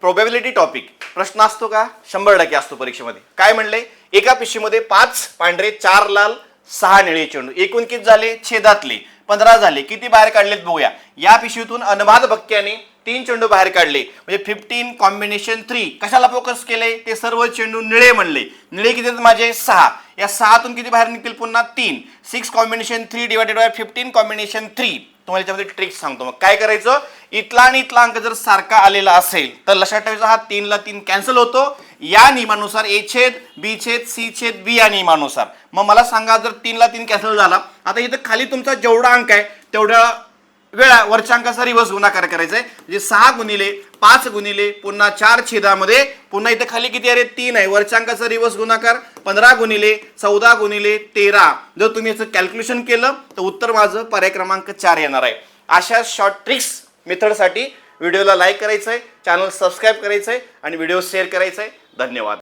Probability topic प्रश्न असतो का? 100% असतो परीक्षेमध्ये. काय म्हणले? एका पिशवीमध्ये 5 पांढरे 4 लाल 6 निळे चेंडू, एकूण किती झाले? छेदातले 15 झाले. किती बाहेर काढलेत बघूया. या पिशवीतून अनबाद भक्क्याने 3 चेंडू बाहेर काढले, म्हणजे 15 कॉम्बिनेशन 3. कशाला फोकस केले? ते सर्व चेंडू निळे म्हणले. निळे किती आहेत माझे? 6. या 6तून किती बाहेर निघतील? पुन्हा 3. 6 कॉम्बिनेशन 3 डिवायडेड बाय 15 कॉम्बिनेशन 3. तुम्हाला याच्यामध्ये ट्रिक सांगतो. मग काय करायचं? इथला आणि इथला अंक जर सारखा आलेला असेल तर लक्षात ठेवायचा, हा 3 ला 3 कॅन्सल होतो. या नियमानुसार ए छेद बी छेद सी छेद बी या नियमानुसार. मग मला सांगा, जर 3 ला 3 कॅन्सल झाला, आता इथं खाली तुमचा जेवढा अंक आहे तेवढ्या वेळा वरच्या अंकाचा रिवर्स गुणाकार करायचा आहे. म्हणजे 6 गुणिले 5 गुणिले पुन्हा 4 छेदामध्ये पुन्हा इथे खाली किती आहे? 3 आहे. वरच्या अंकाचा रिवर्स गुणाकार 15 गुणिले 14 गुणिले 13. जर तुम्ही याचं कॅल्क्युलेशन केलं तर उत्तर माझं पर्याय क्रमांक 4 येणार आहे. अशा शॉर्ट ट्रिक्स मेथडसाठी व्हिडिओला लाईक करायचं आहे, चॅनल सबस्क्राईब करायचं आहे आणि व्हिडिओ शेअर करायचा आहे. धन्यवाद.